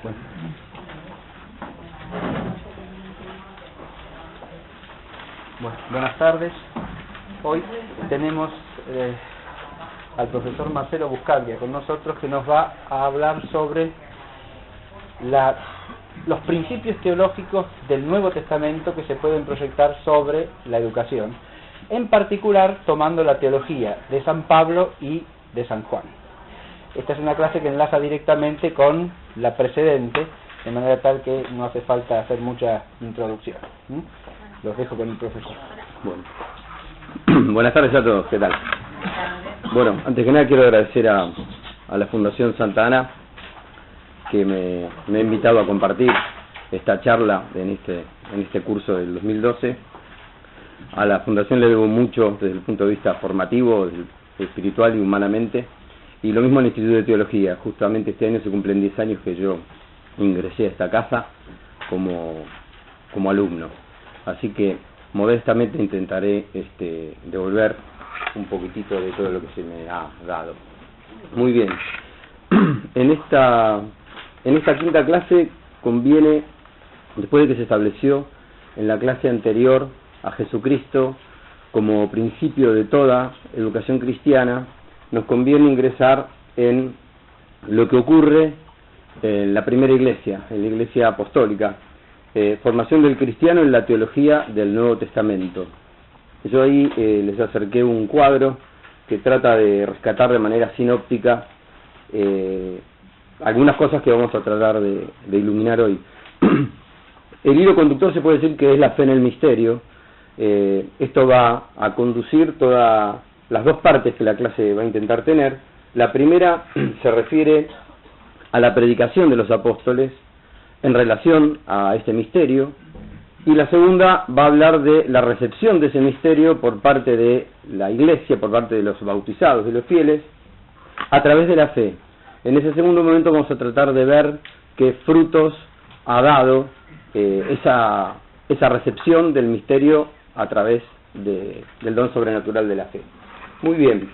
Bueno. Bueno, buenas tardes. Hoy tenemos al profesor Marcelo Buscaglia con nosotros, que nos va a hablar sobre los principios teológicos del Nuevo Testamento que se pueden proyectar sobre la educación, en particular tomando la teología de San Pablo y de San Juan. Esta es una clase que enlaza directamente con la precedente, de manera tal que no hace falta hacer mucha introducción. Los dejo con el profesor. Bueno. Buenas tardes a todos, ¿qué tal? Bueno, antes que nada quiero agradecer a la Fundación Santa Ana, que me ha invitado a compartir esta charla en este curso del 2012. A la Fundación le debo mucho desde el punto de vista formativo, espiritual y humanamente, y lo mismo al Instituto de Teología. Justamente este año se cumplen 10 años que yo ingresé a esta casa como alumno. Así que modestamente intentaré devolver un poquitito de todo lo que se me ha dado. Muy bien. En esta quinta clase conviene, después de que se estableció en la clase anterior a Jesucristo como principio de toda educación cristiana, nos conviene ingresar en lo que ocurre en la primera iglesia, en la iglesia apostólica, formación del cristiano en la teología del Nuevo Testamento. Yo ahí les acerqué un cuadro que trata de rescatar de manera sinóptica algunas cosas que vamos a tratar de iluminar hoy. El hilo conductor se puede decir que es la fe en el misterio. Esto va a conducir todas las dos partes que la clase va a intentar tener. La primera se refiere a la predicación de los apóstoles en relación a este misterio, y la segunda va a hablar de la recepción de ese misterio por parte de la iglesia, por parte de los bautizados, de los fieles, a través de la fe. En ese segundo momento vamos a tratar de ver qué frutos ha dado esa recepción del misterio a través del don sobrenatural de la fe. Muy bien.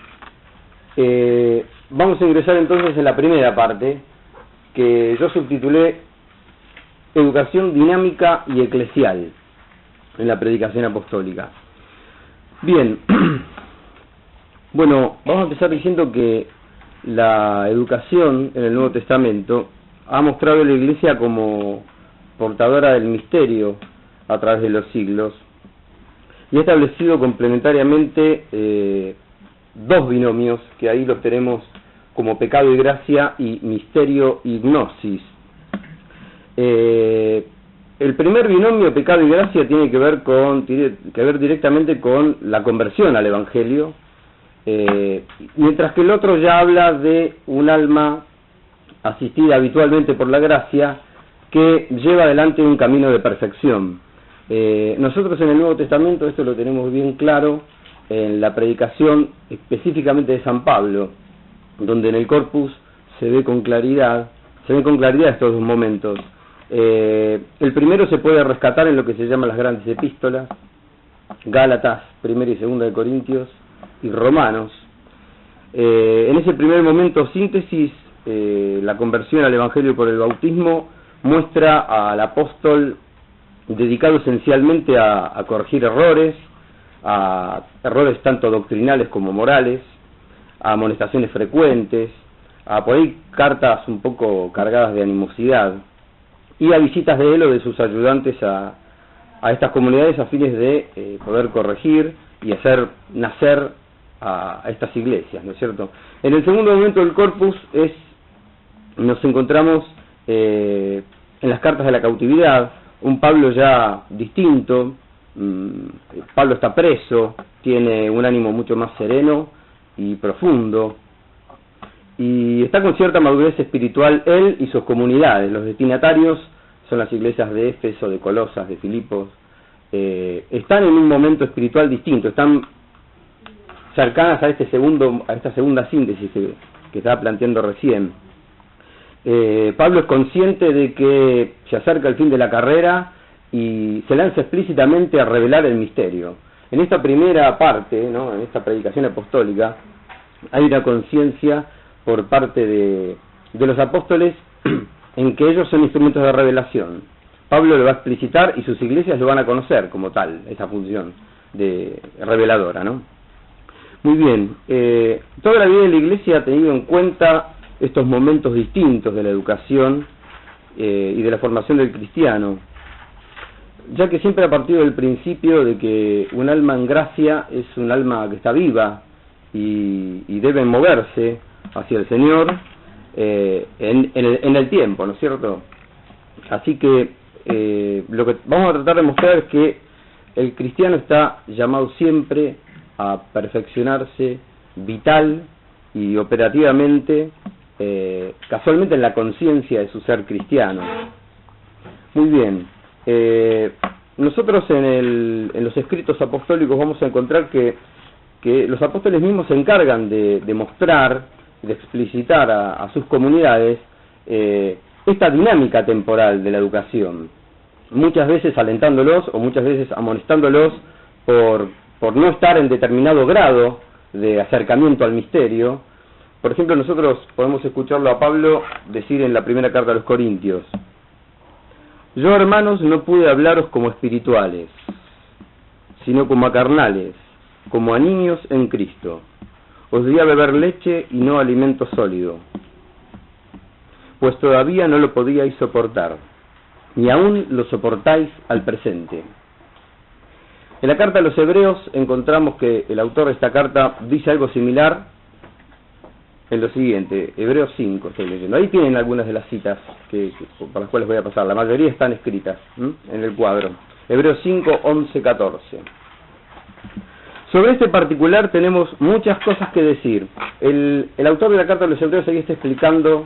Vamos a ingresar entonces en la primera parte, que yo subtitulé Educación dinámica y eclesial en la predicación apostólica. Bien, bueno, vamos a empezar diciendo que la educación en el Nuevo Testamento ha mostrado a la Iglesia como portadora del misterio a través de los siglos, y ha establecido complementariamente dos binomios, que ahí los tenemos como pecado y gracia y misterio y gnosis. El primer binomio, pecado y gracia, tiene que ver directamente con la conversión al Evangelio, mientras que el otro ya habla de un alma asistida habitualmente por la gracia que lleva adelante un camino de perfección. Nosotros en el Nuevo Testamento esto lo tenemos bien claro en la predicación específicamente de San Pablo, donde en el corpus se ven con claridad estos dos momentos. El primero se puede rescatar en lo que se llama las grandes epístolas, Gálatas, Primera y Segunda de Corintios y Romanos. En ese primer momento síntesis, la conversión al Evangelio por el bautismo muestra al apóstol dedicado esencialmente a corregir errores tanto doctrinales como morales, a amonestaciones frecuentes, a por ahí cartas un poco cargadas de animosidad, y a visitas de él o de sus ayudantes a estas comunidades a fines de poder corregir y hacer nacer a estas iglesias, ¿no es cierto? En el segundo momento del corpus nos encontramos en las cartas de la cautividad, un Pablo ya distinto. Pablo está preso, tiene un ánimo mucho más sereno y profundo, y está con cierta madurez espiritual él y sus comunidades. Los destinatarios son las iglesias de Éfeso, de Colosas, de Filipos. Están en un momento espiritual distinto, están cercanas a esta segunda síntesis que estaba planteando recién. Pablo es consciente de que se acerca el fin de la carrera y se lanza explícitamente a revelar el misterio. En esta primera parte, ¿no?, en esta predicación apostólica, hay una conciencia por parte de los apóstoles en que ellos son instrumentos de revelación. Pablo lo va a explicitar y sus iglesias lo van a conocer como tal, esa función de reveladora, ¿no? Muy bien, toda la vida de la iglesia ha tenido en cuenta estos momentos distintos de la educación y de la formación del cristiano, ya que siempre ha partido del principio de que un alma en gracia es un alma que está viva y debe moverse hacia el Señor en el tiempo, ¿no es cierto? Así que lo que vamos a tratar de mostrar es que el cristiano está llamado siempre a perfeccionarse vital y operativamente, casualmente en la conciencia de su ser cristiano. Muy bien, nosotros en los escritos apostólicos vamos a encontrar que los apóstoles mismos se encargan de mostrar, de explicitar a sus comunidades esta dinámica temporal de la educación, muchas veces alentándolos o muchas veces amonestándolos por no estar en determinado grado de acercamiento al misterio. Por ejemplo, nosotros podemos escucharlo a Pablo decir en la primera carta a los Corintios: yo, hermanos, no pude hablaros como espirituales, sino como a carnales, como a niños en Cristo. Os di a beber leche y no alimento sólido, pues todavía no lo podíais soportar, ni aún lo soportáis al presente. En la carta a los Hebreos encontramos que el autor de esta carta dice algo similar en lo siguiente, Hebreos 5 estoy leyendo. Ahí tienen algunas de las citas por las cuales voy a pasar, la mayoría están escritas en el cuadro. Hebreos 5, 11, 14. Sobre este particular tenemos muchas cosas que decir. El autor de la carta a los Hebreos ahí está explicando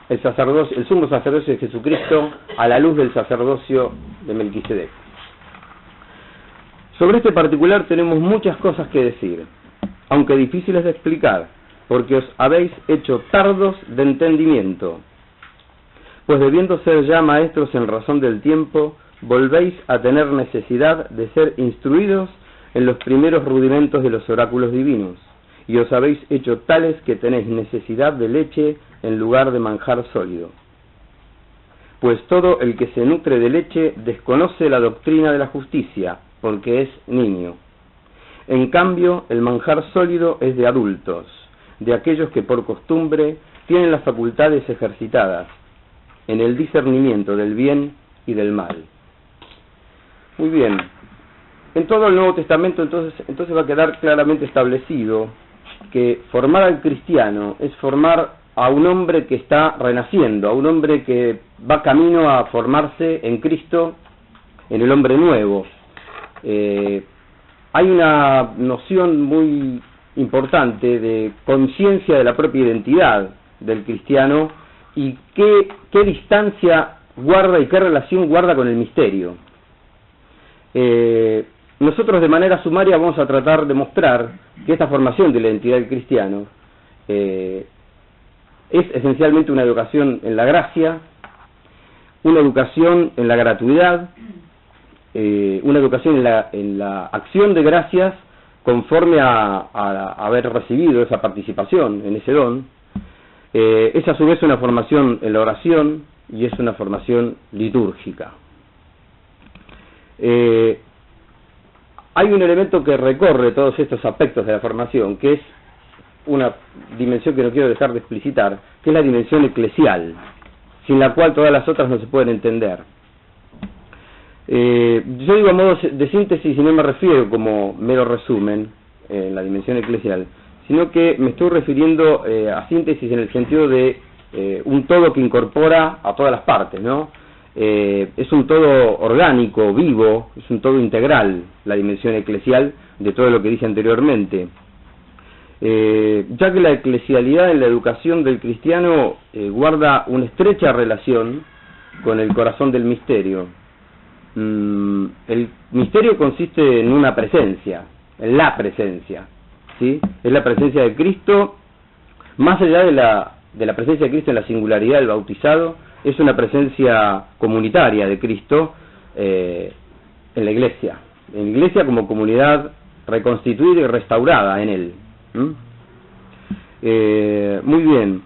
el sumo sacerdocio de Jesucristo a la luz del sacerdocio de Melquisedec. Sobre este particular tenemos muchas cosas que decir, aunque difíciles de explicar, porque os habéis hecho tardos de entendimiento, pues debiendo ser ya maestros en razón del tiempo, volvéis a tener necesidad de ser instruidos en los primeros rudimentos de los oráculos divinos, y os habéis hecho tales que tenéis necesidad de leche en lugar de manjar sólido. Pues todo el que se nutre de leche desconoce la doctrina de la justicia, porque es niño. En cambio, el manjar sólido es de adultos, de aquellos que por costumbre tienen las facultades ejercitadas en el discernimiento del bien y del mal. Muy bien, en todo el Nuevo Testamento entonces va a quedar claramente establecido que formar al cristiano es formar a un hombre que está renaciendo, a un hombre que va camino a formarse en Cristo, en el hombre nuevo. Hay una noción muy importante de conciencia de la propia identidad del cristiano y qué distancia guarda y qué relación guarda con el misterio. Nosotros de manera sumaria vamos a tratar de mostrar que esta formación de la identidad del cristiano es esencialmente una educación en la gracia, una educación en la gratuidad, una educación en la acción de gracias conforme a haber recibido esa participación en ese don. Es a su vez una formación en la oración y es una formación litúrgica. Hay un elemento que recorre todos estos aspectos de la formación, que es una dimensión que no quiero dejar de explicitar, que es la dimensión eclesial, sin la cual todas las otras no se pueden entender. Yo digo a modo de síntesis y no me refiero como mero resumen en la dimensión eclesial, sino que me estoy refiriendo a síntesis en el sentido de un todo que incorpora a todas las partes, ¿no? Es un todo orgánico, vivo, es un todo integral, la dimensión eclesial de todo lo que dije anteriormente. Ya que la eclesialidad en la educación del cristiano guarda una estrecha relación con el corazón del misterio. El misterio consiste en una presencia, en la presencia, ¿sí? Es la presencia de Cristo, más allá de la presencia de Cristo en la singularidad del bautizado, es una presencia comunitaria de Cristo en la iglesia como comunidad reconstituida y restaurada en Él. Muy bien.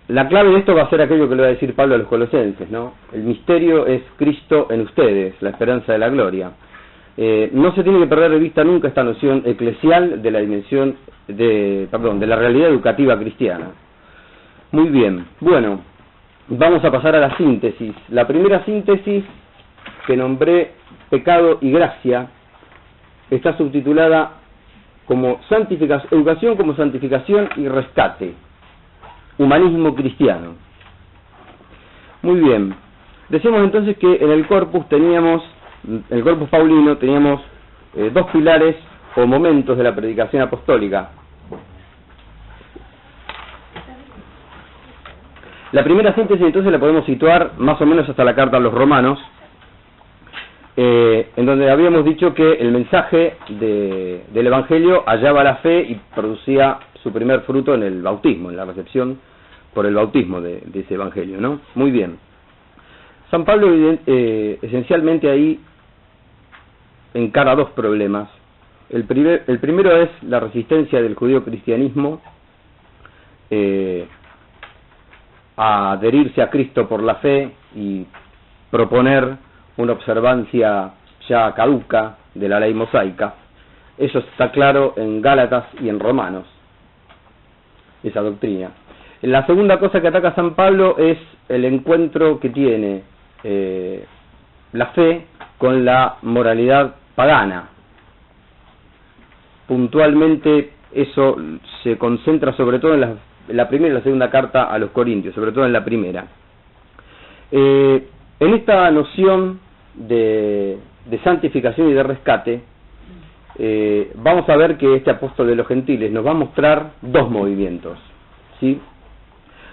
la clave de esto va a ser aquello que le va a decir Pablo a los colosenses, ¿no? El misterio es Cristo en ustedes, la esperanza de la gloria. No se tiene que perder de vista nunca esta noción eclesial de la dimensión de la realidad educativa cristiana. Muy bien, bueno, vamos a pasar a la síntesis. La primera síntesis, que nombré Pecado y Gracia, está subtitulada como Educación como santificación y rescate, humanismo cristiano. Muy bien, decimos entonces que en el corpus paulino teníamos dos pilares o momentos de la predicación apostólica. La primera síntesis entonces la podemos situar más o menos hasta la carta a los romanos, en donde habíamos dicho que el mensaje del Evangelio hallaba la fe y producía su primer fruto en el bautismo, en la recepción por el bautismo de ese Evangelio, ¿no? Muy bien. San Pablo esencialmente ahí encara dos problemas. El primero es la resistencia del judío-cristianismo a adherirse a Cristo por la fe y proponer una observancia ya caduca de la ley mosaica. Eso está claro en Gálatas y en Romanos, esa doctrina. La segunda cosa que ataca San Pablo es el encuentro que tiene la fe con la moralidad pagana. Puntualmente eso se concentra sobre todo en la primera y la segunda carta a los Corintios, sobre todo en la primera. En esta noción de santificación y de rescate, vamos a ver que este apóstol de los gentiles nos va a mostrar dos movimientos, ¿sí?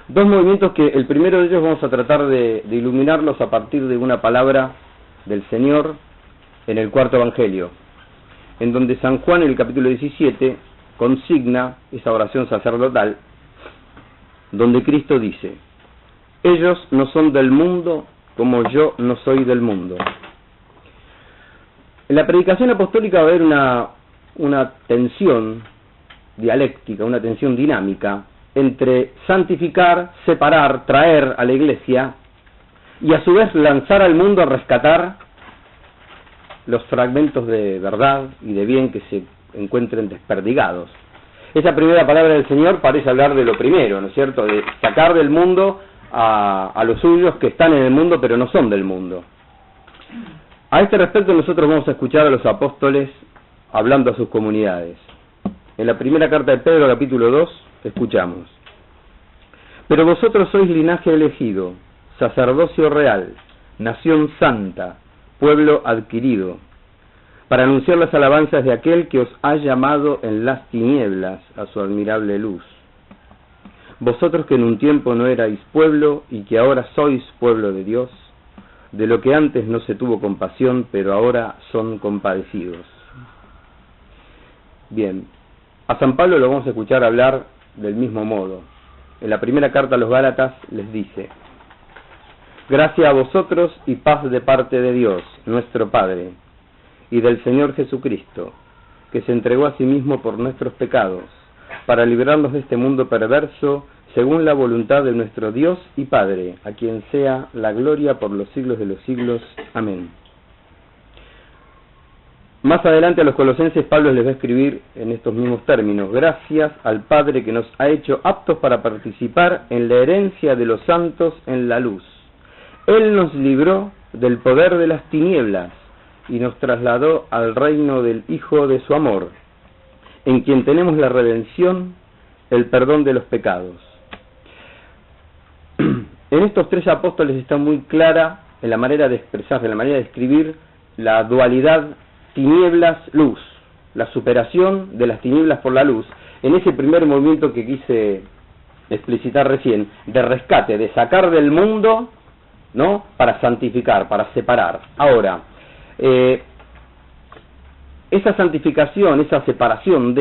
Dos movimientos que el primero de ellos vamos a tratar de iluminarlos a partir de una palabra del Señor en el cuarto evangelio, en donde San Juan en el capítulo 17 consigna esa oración sacerdotal, donde Cristo dice: ellos no son del mundo como yo no soy del mundo. En la predicación apostólica va a haber una tensión dialéctica, una tensión dinámica entre santificar, separar, traer a la iglesia y a su vez lanzar al mundo a rescatar los fragmentos de verdad y de bien que se encuentren desperdigados. Esa primera palabra del Señor parece hablar de lo primero, ¿no es cierto?, de sacar del mundo a los suyos que están en el mundo pero no son del mundo. A este respecto nosotros vamos a escuchar a los apóstoles hablando a sus comunidades. En la primera carta de Pedro, capítulo 2, escuchamos: pero vosotros sois linaje elegido, sacerdocio real, nación santa, pueblo adquirido, para anunciar las alabanzas de aquel que os ha llamado en las tinieblas a su admirable luz. Vosotros que en un tiempo no erais pueblo y que ahora sois pueblo de Dios, de lo que antes no se tuvo compasión, pero ahora son compadecidos. Bien, a San Pablo lo vamos a escuchar hablar del mismo modo. En la primera carta a los Gálatas les dice: gracia a vosotros y paz de parte de Dios, nuestro Padre, y del Señor Jesucristo, que se entregó a sí mismo por nuestros pecados, para librarnos de este mundo perverso, según la voluntad de nuestro Dios y Padre, a quien sea la gloria por los siglos de los siglos. Amén. Más adelante a los colosenses Pablo les va a escribir en estos mismos términos: gracias al Padre que nos ha hecho aptos para participar en la herencia de los santos en la luz. Él nos libró del poder de las tinieblas y nos trasladó al reino del Hijo de su amor, en quien tenemos la redención, el perdón de los pecados. En estos tres apóstoles está muy clara en la manera de expresar, en la manera de escribir, la dualidad tinieblas-luz, la superación de las tinieblas por la luz, en ese primer movimiento que quise explicitar recién, de rescate, de sacar del mundo, ¿no?, para santificar, para separar. Ahora, esa santificación, esa separación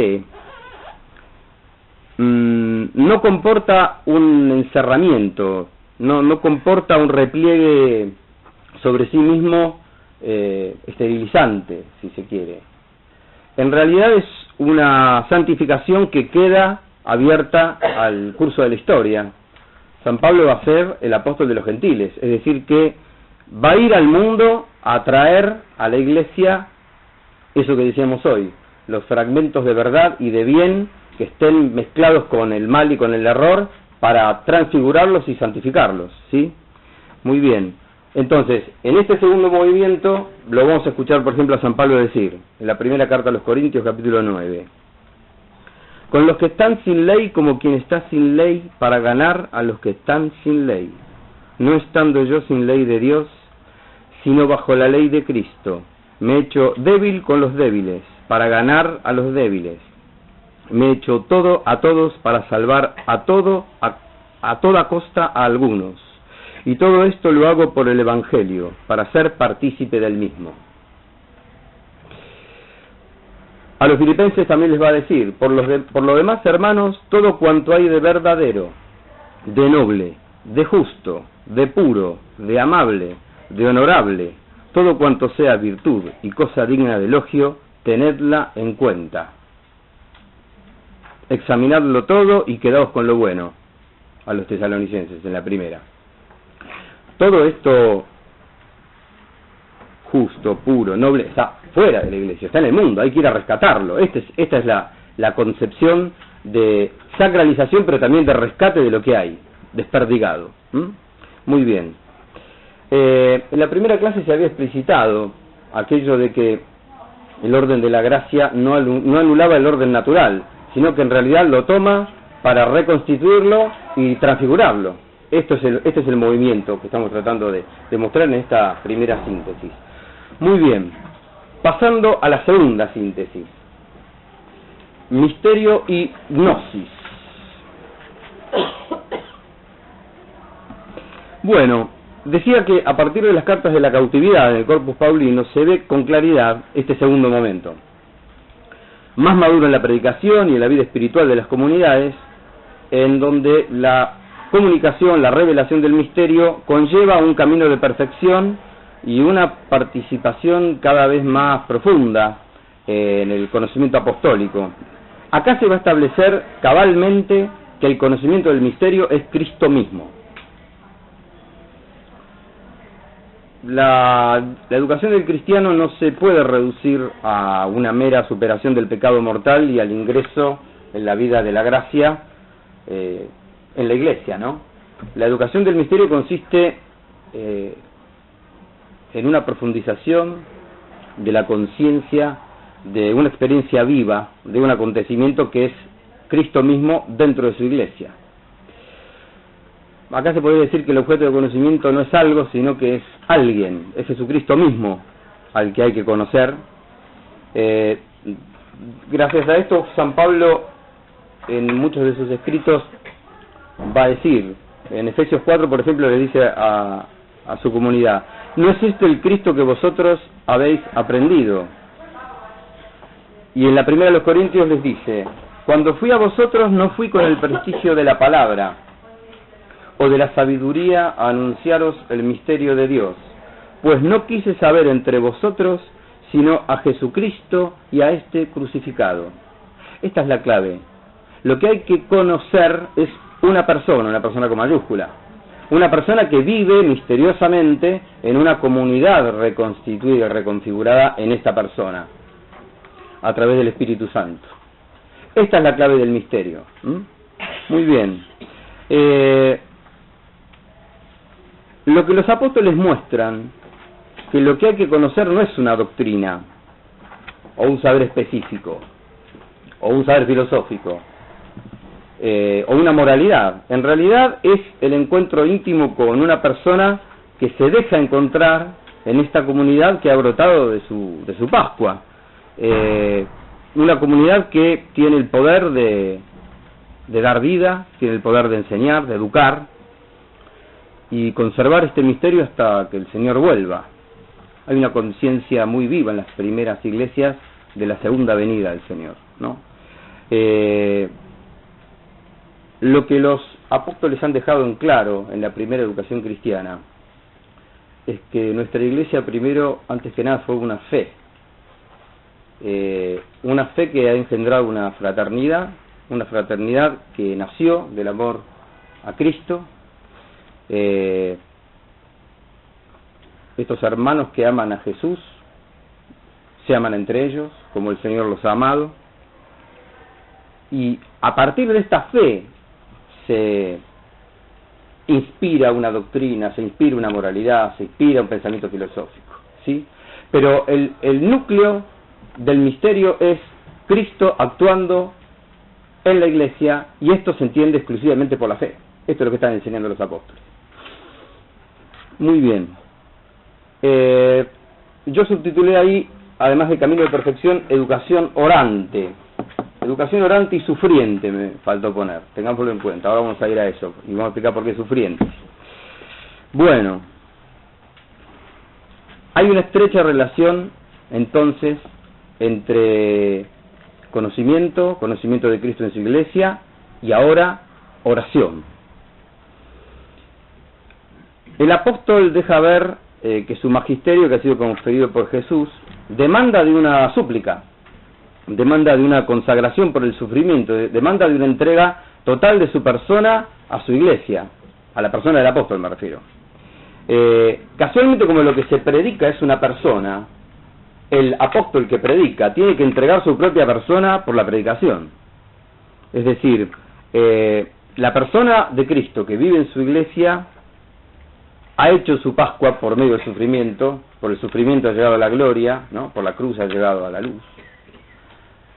no comporta un encerramiento, no comporta un repliegue sobre sí mismo esterilizante, si se quiere. En realidad es una santificación que queda abierta al curso de la historia, San Pablo va a ser el apóstol de los gentiles, es decir, que va a ir al mundo a traer a la iglesia eso que decíamos hoy, los fragmentos de verdad y de bien que estén mezclados con el mal y con el error para transfigurarlos y santificarlos, ¿sí? Muy bien. Entonces, en este segundo movimiento lo vamos a escuchar, por ejemplo, a San Pablo decir, en la primera carta a los Corintios, capítulo 9, con los que están sin ley como quien está sin ley para ganar a los que están sin ley, no estando yo sin ley de Dios, sino bajo la ley de Cristo. Me he hecho débil con los débiles, para ganar a los débiles. Me he hecho todo a todos para salvar a toda costa a algunos. Y todo esto lo hago por el Evangelio, para ser partícipe del mismo. A los filipenses también les va a decir, por lo demás, hermanos, todo cuanto hay de verdadero, de noble, de justo, de puro, de amable, de honorable, todo cuanto sea virtud y cosa digna de elogio, tenedla en cuenta. Examinadlo todo y quedaos con lo bueno, a los tesalonicenses en la primera. Todo esto justo, puro, noble, está fuera de la iglesia, está en el mundo, hay que ir a rescatarlo. Esta es la concepción de sacralización, pero también de rescate de lo que hay, desperdigado. Muy bien. En la primera clase se había explicitado aquello de que el orden de la gracia no anulaba el orden natural, sino que en realidad lo toma para reconstituirlo y transfigurarlo. Este es el movimiento que estamos tratando de mostrar en esta primera síntesis. Muy bien, pasando a la segunda síntesis. Misterio y gnosis. Bueno, decía que a partir de las cartas de la cautividad en el Corpus Paulino se ve con claridad este segundo momento. Más maduro en la predicación y en la vida espiritual de las comunidades, en donde la comunicación, la revelación del misterio conlleva un camino de perfección y una participación cada vez más profunda en el conocimiento apostólico. Acá se va a establecer cabalmente que el conocimiento del misterio es Cristo mismo. La educación del cristiano no se puede reducir a una mera superación del pecado mortal y al ingreso en la vida de la gracia en la iglesia, ¿no? La educación del misterio consiste en una profundización de la conciencia de una experiencia viva, de un acontecimiento que es Cristo mismo dentro de su iglesia. Acá se podría decir que el objeto de conocimiento no es algo, sino que es alguien, es Jesucristo mismo al que hay que conocer. Gracias a esto, San Pablo en muchos de sus escritos va a decir, en Efesios 4, por ejemplo, le dice a su comunidad, ¿no es este el Cristo que vosotros habéis aprendido? Y en la primera de los Corintios les dice, cuando fui a vosotros no fui con el prestigio de la palabra o de la sabiduría a anunciaros el misterio de Dios, pues no quise saber entre vosotros sino a Jesucristo y a este crucificado. Esta es la clave. Lo que hay que conocer es una persona con mayúscula, una persona que vive misteriosamente en una comunidad reconstituida y reconfigurada en esta persona, a través del Espíritu Santo. Esta es la clave del misterio. Muy bien. Lo que los apóstoles muestran, que lo que hay que conocer no es una doctrina, o un saber específico, o un saber filosófico, o una moralidad. En realidad es el encuentro íntimo con una persona que se deja encontrar en esta comunidad que ha brotado de su Pascua. Una comunidad que tiene el poder de dar vida, tiene el poder de enseñar, de educar y conservar este misterio hasta que el Señor vuelva. Hay una conciencia muy viva en las primeras iglesias de la segunda venida del Señor, ¿no? Lo que los apóstoles han dejado en claro en la primera educación cristiana es que nuestra iglesia primero, antes que nada, fue una fe que ha engendrado una fraternidad que nació del amor a Cristo estos hermanos que aman a Jesús se aman entre ellos, como el Señor los ha amado, y a partir de esta fe se inspira una doctrina, se inspira una moralidad, se inspira un pensamiento filosófico, ¿sí? Pero el núcleo del misterio es Cristo actuando en la Iglesia, y esto se entiende exclusivamente por la fe. Esto es lo que están enseñando los apóstoles. Muy bien. Yo subtitulé ahí, además de camino de perfección, educación orante. Educación orante y sufriente me faltó poner, tengámoslo en cuenta. Ahora vamos a ir a eso y vamos a explicar por qué sufriente. Bueno, hay una estrecha relación entonces entre conocimiento de Cristo en su Iglesia y ahora oración. El apóstol deja ver que su magisterio, que ha sido conferido por Jesús, demanda de una súplica, demanda de una consagración por el sufrimiento, demanda de una entrega total de su persona a su Iglesia, a la persona del apóstol me refiero. Casualmente, como lo que se predica es una persona, el apóstol que predica tiene que entregar su propia persona por la predicación. Es decir, la persona de Cristo que vive en su Iglesia ha hecho su Pascua por medio del sufrimiento, por el sufrimiento ha llegado a la gloria, ¿no? Por la cruz ha llegado a la luz.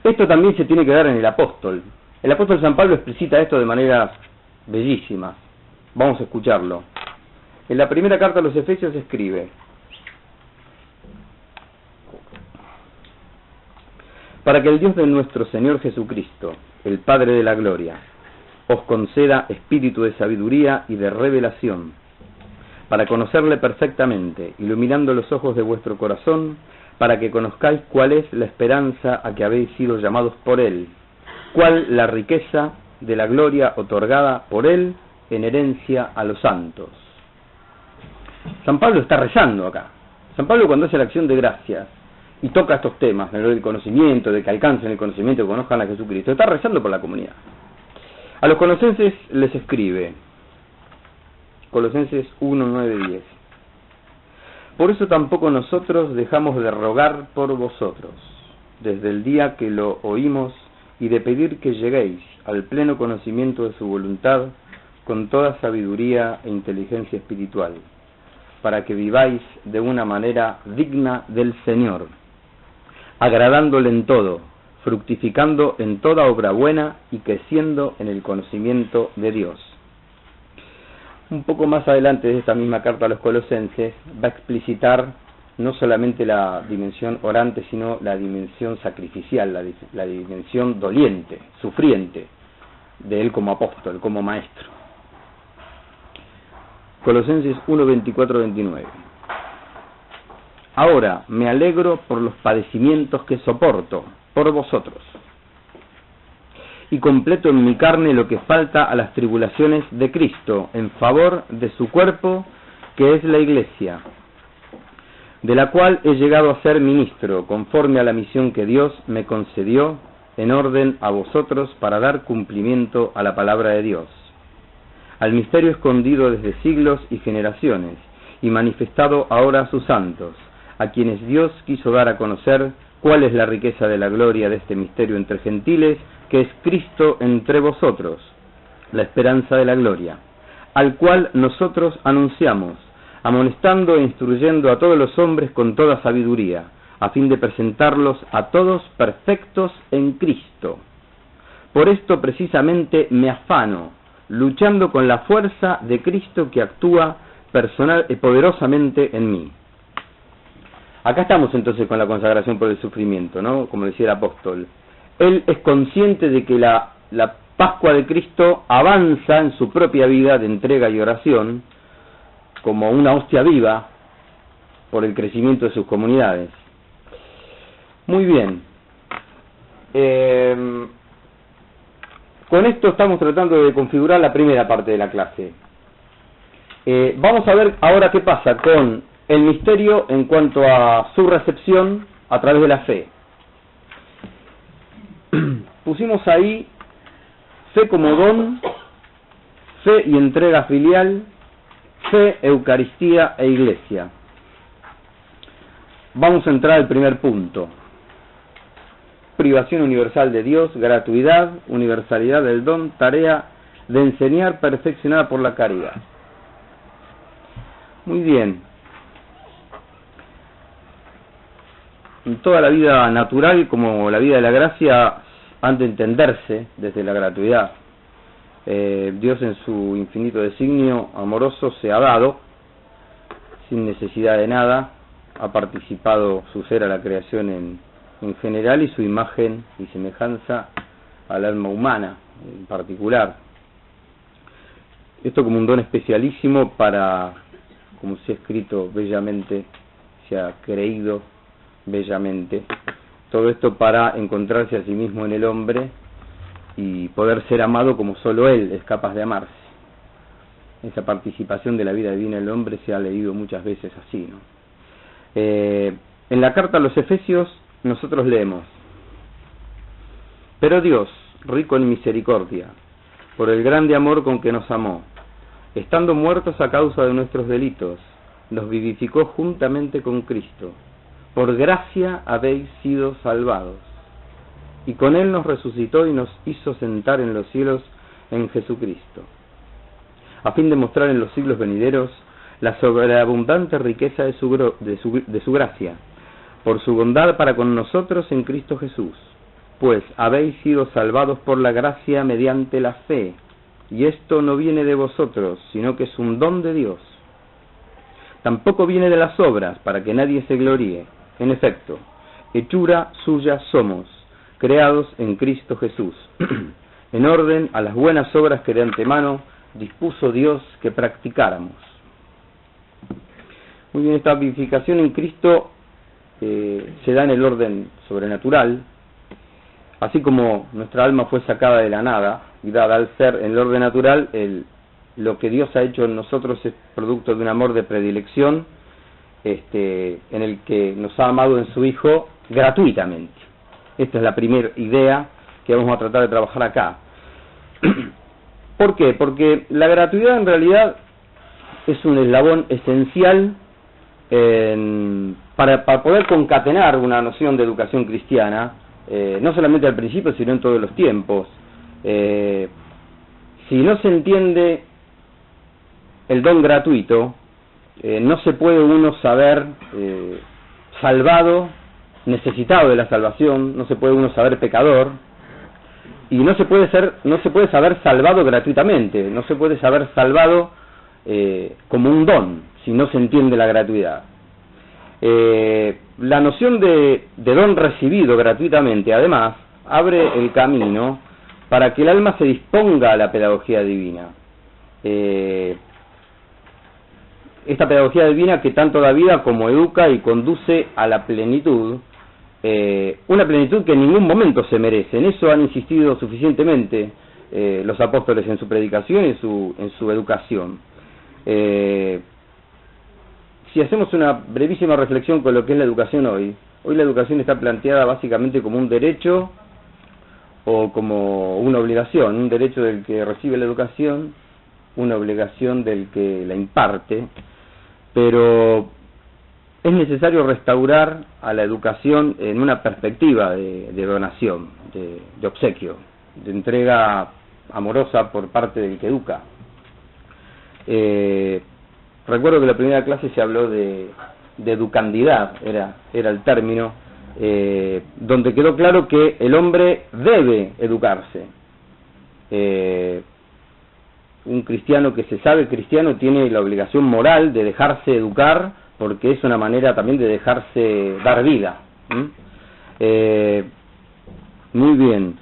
Esto también se tiene que dar en el apóstol. El apóstol San Pablo explicita esto de maneras bellísimas. Vamos a escucharlo. En la primera carta a los Efesios escribe: para que el Dios de nuestro Señor Jesucristo, el Padre de la gloria, os conceda espíritu de sabiduría y de revelación, para conocerle perfectamente, iluminando los ojos de vuestro corazón, para que conozcáis cuál es la esperanza a que habéis sido llamados por Él, cuál la riqueza de la gloria otorgada por Él en herencia a los santos. San Pablo está rezando acá. San Pablo, cuando hace la acción de gracias y toca estos temas, del conocimiento, de que alcancen el conocimiento, que conozcan a Jesucristo, está rezando por la comunidad. A los colosenses les escribe, Colosenses 1, 9, 10. Por eso tampoco nosotros dejamos de rogar por vosotros, desde el día que lo oímos, y de pedir que lleguéis al pleno conocimiento de su voluntad, con toda sabiduría e inteligencia espiritual, para que viváis de una manera digna del Señor, agradándole en todo, fructificando en toda obra buena y creciendo en el conocimiento de Dios. Un poco más adelante de esta misma carta a los colosenses va a explicitar no solamente la dimensión orante, sino la dimensión sacrificial, la dimensión doliente, sufriente de él como apóstol, como maestro. Colosenses 1, 24, 29. Ahora me alegro por los padecimientos que soporto por vosotros, y completo en mi carne lo que falta a las tribulaciones de Cristo, en favor de su cuerpo, que es la Iglesia, de la cual he llegado a ser ministro, conforme a la misión que Dios me concedió, en orden a vosotros, para dar cumplimiento a la palabra de Dios, al misterio escondido desde siglos y generaciones, y manifestado ahora a sus santos, a quienes Dios quiso dar a conocer cuál es la riqueza de la gloria de este misterio entre gentiles, que es Cristo entre vosotros, la esperanza de la gloria, al cual nosotros anunciamos, amonestando e instruyendo a todos los hombres con toda sabiduría, a fin de presentarlos a todos perfectos en Cristo. Por esto precisamente me afano, luchando con la fuerza de Cristo que actúa personal y poderosamente en mí. Acá estamos entonces con la consagración por el sufrimiento, ¿no? Como decía el apóstol. Él es consciente de que la Pascua de Cristo avanza en su propia vida de entrega y oración como una hostia viva por el crecimiento de sus comunidades. Muy bien. Con esto estamos tratando de configurar la primera parte de la clase. Vamos a ver ahora qué pasa con el misterio en cuanto a su recepción a través de la fe. Pusimos ahí fe como don, fe y entrega filial, Fe, Eucaristía e Iglesia. Vamos a entrar al primer punto. Privación universal de Dios, gratuidad, universalidad del don, tarea de enseñar perfeccionada por la caridad. Muy bien. En toda la vida natural, como la vida de la gracia, han de entenderse desde la gratuidad. Dios en su infinito designio amoroso se ha dado, sin necesidad de nada, ha participado su ser a la creación en general y su imagen y semejanza al alma humana en particular. Esto como un don especialísimo para, como se ha escrito bellamente, se ha creído bellamente, todo esto para encontrarse a sí mismo en el hombre y poder ser amado como solo Él es capaz de amarse. Esa participación de la vida divina en el hombre se ha leído muchas veces así, ¿no? En la carta a los Efesios nosotros leemos: pero Dios, rico en misericordia, por el grande amor con que nos amó, estando muertos a causa de nuestros delitos, nos vivificó juntamente con Cristo. Por gracia habéis sido salvados. Y con Él nos resucitó y nos hizo sentar en los cielos en Jesucristo, a fin de mostrar en los siglos venideros la sobreabundante riqueza de su gracia, por su bondad para con nosotros en Cristo Jesús. Pues habéis sido salvados por la gracia mediante la fe, y esto no viene de vosotros, sino que es un don de Dios. Tampoco viene de las obras, para que nadie se gloríe. En efecto, hechura suya somos, creados en Cristo Jesús, en orden a las buenas obras que de antemano dispuso Dios que practicáramos. Muy bien, esta vivificación en Cristo se da en el orden sobrenatural, así como nuestra alma fue sacada de la nada y dada al ser en el orden natural. Lo que Dios ha hecho en nosotros es producto de un amor de predilección, en el que nos ha amado en su Hijo gratuitamente. Esta es la primera idea que vamos a tratar de trabajar acá. ¿Por qué? Porque la gratuidad en realidad es un eslabón esencial para poder concatenar una noción de educación cristiana, no solamente al principio, sino en todos los tiempos. Si no se entiende el don gratuito, no se puede uno saber salvado, necesitado de la salvación, no se puede uno saber pecador, y no se puede saber salvado gratuitamente, no se puede saber salvado como un don si no se entiende la gratuidad. La noción de don recibido gratuitamente, además, abre el camino para que el alma se disponga a la pedagogía divina. Esta pedagogía divina que tanto da vida como educa y conduce a la plenitud, una plenitud que en ningún momento se merece. En eso han insistido suficientemente los apóstoles en su predicación y en su educación. Si hacemos una brevísima reflexión con lo que es la educación hoy la educación está planteada básicamente como un derecho o como una obligación, un derecho del que recibe la educación, una obligación del que la imparte, pero es necesario restaurar a la educación en una perspectiva de donación, de obsequio, de entrega amorosa por parte del que educa. Recuerdo que en la primera clase se habló de educandidad, era el término, donde quedó claro que el hombre debe educarse. Un cristiano que se sabe cristiano tiene la obligación moral de dejarse educar, porque es una manera también de dejarse dar vida. Muy bien.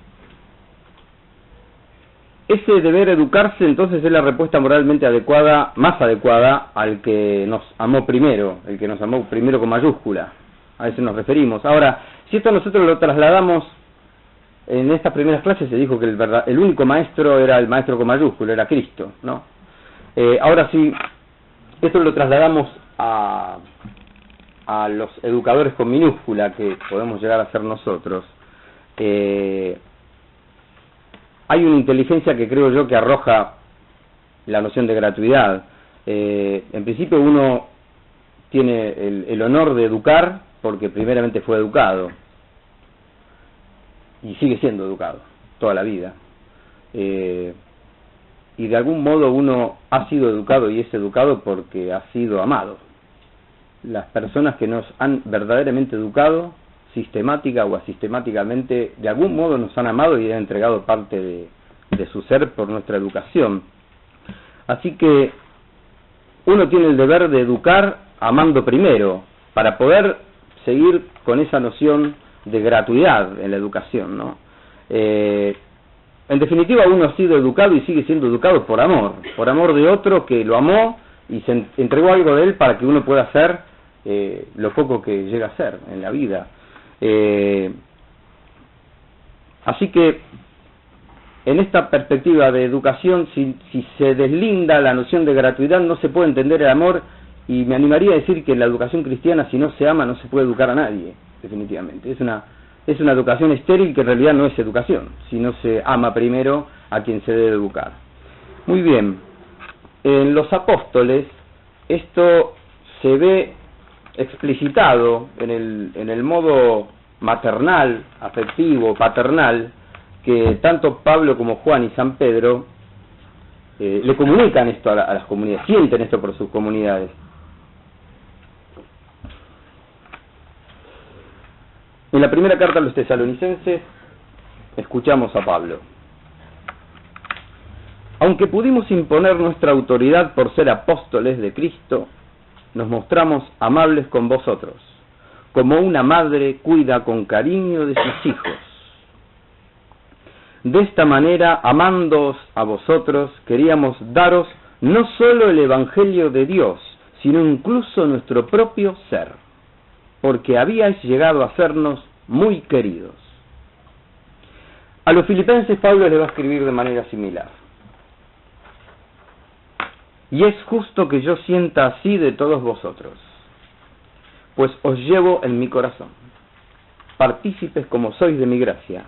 Ese deber educarse entonces es la respuesta moralmente adecuada, más adecuada al que nos amó primero, el que nos amó primero con mayúscula. A eso nos referimos. Ahora, si esto nosotros lo trasladamos, en estas primeras clases se dijo que el único maestro era el maestro con mayúscula, era Cristo, ¿no? Ahora si esto lo trasladamos a los educadores con minúscula, que podemos llegar a ser nosotros, hay una inteligencia que creo yo que arroja la noción de gratuidad. En principio uno tiene el honor de educar porque primeramente fue educado y sigue siendo educado toda la vida. Y de algún modo uno ha sido educado y es educado porque ha sido amado. Las personas que nos han verdaderamente educado, sistemática o asistemáticamente, de algún modo nos han amado y han entregado parte de su ser por nuestra educación. Así que uno tiene el deber de educar amando primero, para poder seguir con esa noción de gratuidad en la educación, ¿no? En definitiva, uno ha sido educado y sigue siendo educado por amor de otro que lo amó y se entregó algo de él para que uno pueda hacer lo poco que llega a ser en la vida. Así que en esta perspectiva de educación, si se deslinda la noción de gratuidad, no se puede entender el amor, y me animaría a decir que en la educación cristiana, si no se ama, no se puede educar a nadie, definitivamente. Es una educación estéril que en realidad no es educación, si no se ama primero a quien se debe educar. Muy bien, en los apóstoles esto se ve explicitado en el modo maternal, afectivo, paternal, que tanto Pablo como Juan y San Pedro le comunican esto a las comunidades, sienten esto por sus comunidades. En la primera carta a los tesalonicenses escuchamos a Pablo: aunque pudimos imponer nuestra autoridad por ser apóstoles de Cristo, nos mostramos amables con vosotros, como una madre cuida con cariño de sus hijos. De esta manera, amándoos a vosotros, queríamos daros no solo el Evangelio de Dios, sino incluso nuestro propio ser, porque habíais llegado a sernos muy queridos. A los filipenses Pablo les va a escribir de manera similar: y es justo que yo sienta así de todos vosotros, pues os llevo en mi corazón, partícipes como sois de mi gracia,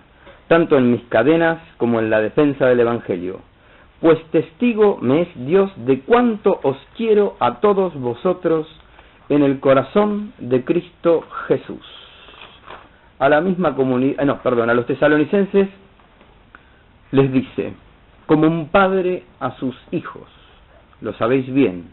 tanto en mis cadenas como en la defensa del Evangelio, pues testigo me es Dios de cuánto os quiero a todos vosotros en el corazón de Cristo Jesús. A la misma comunidad, a los tesalonicenses les dice: como un padre a sus hijos, lo sabéis bien,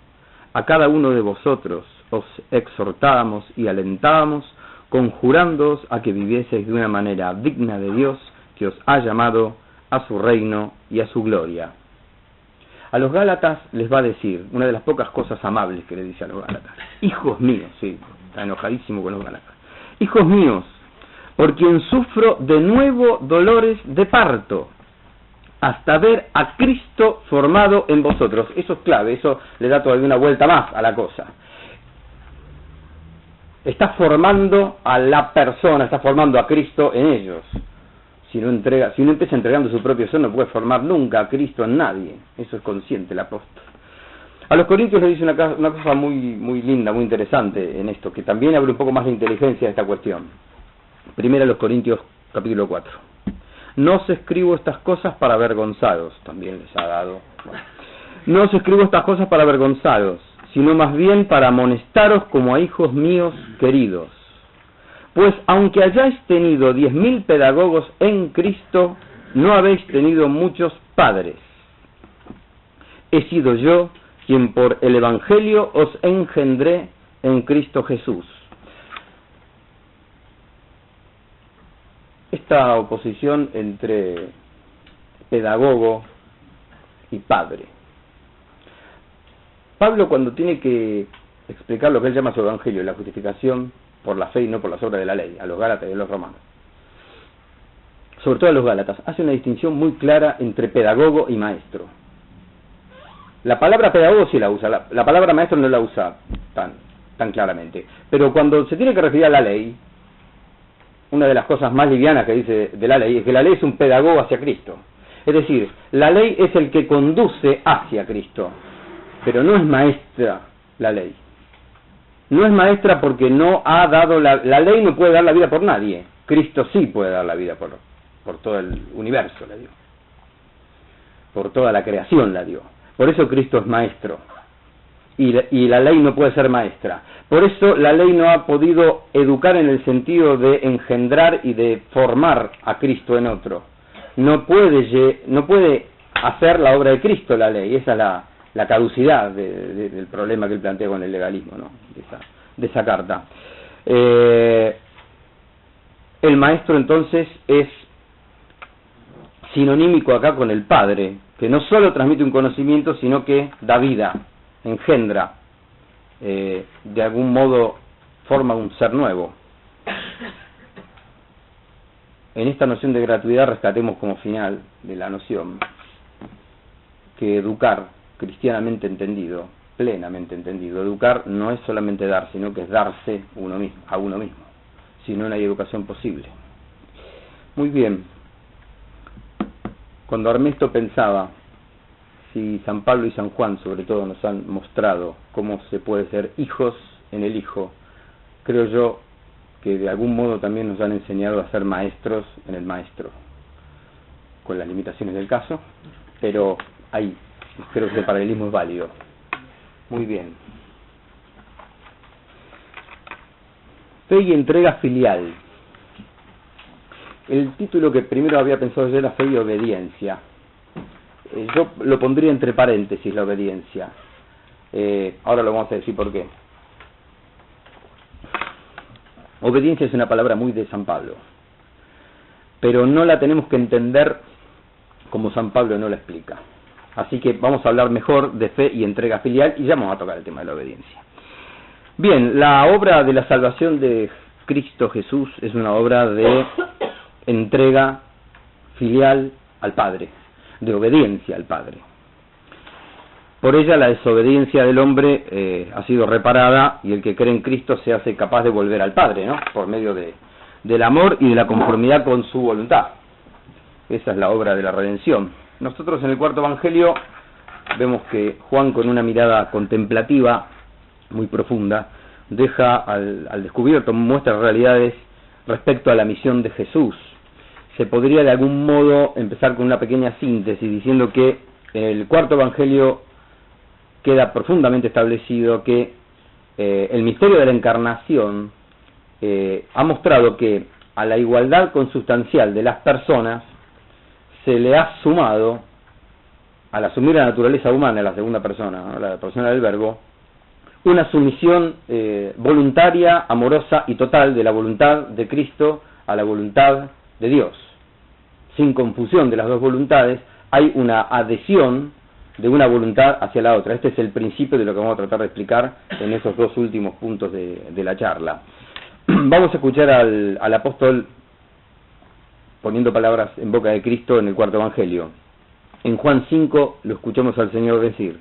a cada uno de vosotros os exhortábamos y alentábamos, conjurándoos a que vivieseis de una manera digna de Dios, que os ha llamado a su reino y a su gloria. A los Gálatas les va a decir una de las pocas cosas amables que le dice a los Gálatas: hijos míos, sí, está enojadísimo con los Gálatas, hijos míos, por quien sufro de nuevo dolores de parto, hasta ver a Cristo formado en vosotros. Eso es clave, eso le da todavía una vuelta más a la cosa. Está formando a la persona, está formando a Cristo en ellos. Si uno empieza entregando su propio ser, no puede formar nunca a Cristo en nadie. Eso es consciente el apóstol. A los Corintios le dice una cosa muy, muy linda, muy interesante en esto, que también abre un poco más de inteligencia a esta cuestión. Primero a los Corintios capítulo 4. No os escribo estas cosas para avergonzaros, también les ha dado. No os escribo estas cosas para avergonzaros, sino más bien para amonestaros como a hijos míos queridos. Pues aunque hayáis tenido 10.000 pedagogos en Cristo, no habéis tenido muchos padres. He sido yo quien por el Evangelio os engendré en Cristo Jesús. Esta oposición entre pedagogo y padre. Pablo, cuando tiene que explicar lo que él llama su Evangelio, la justificación por la fe y no por las obras de la ley, a los Gálatas y a los romanos, sobre todo a los Gálatas, hace una distinción muy clara entre pedagogo y maestro. La palabra pedagogo sí la usa, la palabra maestro no la usa tan claramente, pero cuando se tiene que referir a la ley, una de las cosas más livianas que dice de la ley es que la ley es un pedagogo hacia Cristo. Es decir, la ley es el que conduce hacia Cristo, pero no es maestra la ley. No es maestra porque no ha dado la ley no puede dar la vida por nadie. Cristo sí puede dar la vida por todo el universo, la dio. Por toda la creación la dio. Por eso Cristo es maestro. y la ley no puede ser maestra. Por eso la ley no ha podido educar en el sentido de engendrar y de formar a Cristo en otro. No puede hacer la obra de Cristo la ley. Esa es la caducidad del problema que él plantea con el legalismo, ¿no? de esa carta. El maestro entonces es sinonímico acá con el Padre, que no solo transmite un conocimiento, sino que da vida, engendra, de algún modo forma un ser nuevo. En esta noción de gratuidad rescatemos como final de la noción que educar, cristianamente entendido, plenamente entendido, educar no es solamente dar, sino que es darse a uno mismo. Si no, no hay educación posible. Muy bien. Cuando Armesto pensaba si San Pablo y San Juan sobre todo nos han mostrado cómo se puede ser hijos en el Hijo, creo yo que de algún modo también nos han enseñado a ser maestros en el Maestro, con las limitaciones del caso, pero ahí creo que el paralelismo es válido. Muy bien. Fe y entrega filial. El título que primero había pensado yo era fe y obediencia. Yo lo pondría entre paréntesis, la obediencia. Ahora lo vamos a decir por qué. Obediencia es una palabra muy de San Pablo, pero no la tenemos que entender como San Pablo no la explica. Así que vamos a hablar mejor de fe y entrega filial y ya vamos a tocar el tema de la obediencia. Bien, la obra de la salvación de Cristo Jesús es una obra de entrega filial al Padre, de obediencia al Padre. Por ella la desobediencia del hombre ha sido reparada y el que cree en Cristo se hace capaz de volver al Padre, ¿no? Por medio del amor y de la conformidad con su voluntad. Esa es la obra de la redención. Nosotros en el cuarto evangelio vemos que Juan, con una mirada contemplativa muy profunda, deja al descubierto muestras realidades respecto a la misión de Jesús. Se podría de algún modo empezar con una pequeña síntesis diciendo que en el cuarto evangelio queda profundamente establecido que el misterio de la encarnación ha mostrado que a la igualdad consustancial de las personas se le ha sumado, al asumir la naturaleza humana, la segunda persona, ¿no? La persona del Verbo, una sumisión voluntaria, amorosa y total de la voluntad de Cristo a la voluntad de Dios. Sin confusión de las dos voluntades, hay una adhesión de una voluntad hacia la otra. Este es el principio de lo que vamos a tratar de explicar en esos dos últimos puntos de la charla. Vamos a escuchar al apóstol poniendo palabras en boca de Cristo en el cuarto evangelio. En Juan 5 lo escuchamos al Señor decir: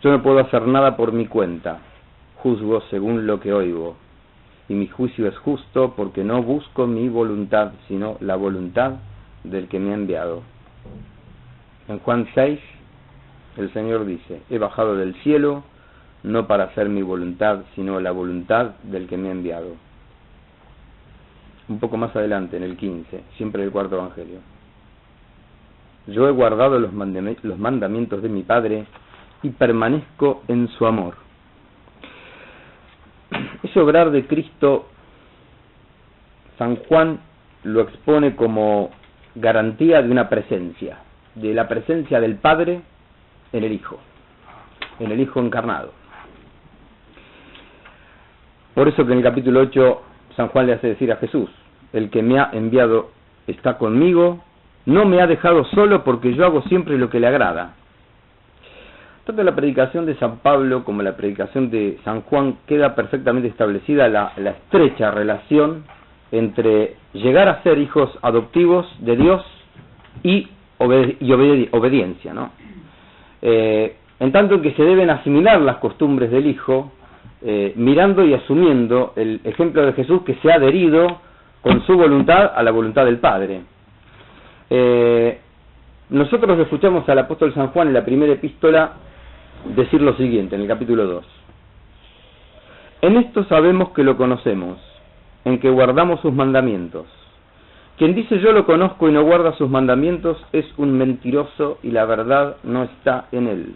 yo no puedo hacer nada por mi cuenta, juzgo según lo que oigo, y mi juicio es justo porque no busco mi voluntad, sino la voluntad del que me ha enviado. En Juan 6 el Señor dice: he bajado del cielo no para hacer mi voluntad, sino la voluntad del que me ha enviado. Un poco más adelante, en el 15, siempre el cuarto evangelio: yo he guardado los mandamientos de mi Padre y permanezco en su amor. Ese obrar de Cristo, San Juan lo expone como garantía de una presencia, de la presencia del Padre en el Hijo encarnado. Por eso que en el capítulo 8 San Juan le hace decir a Jesús: el que me ha enviado está conmigo, no me ha dejado solo porque yo hago siempre lo que le agrada. Tanto la predicación de San Pablo como la predicación de San Juan queda perfectamente establecida la estrecha relación entre llegar a ser hijos adoptivos de Dios y obediencia, ¿no? En tanto que se deben asimilar las costumbres del Hijo, mirando y asumiendo el ejemplo de Jesús, que se ha adherido con su voluntad a la voluntad del Padre. Nosotros escuchamos al apóstol San Juan en la primera epístola decir lo siguiente, en el capítulo 2: en esto sabemos que lo conocemos, en que guardamos sus mandamientos. Quien dice yo lo conozco y no guarda sus mandamientos es un mentiroso y la verdad no está en él.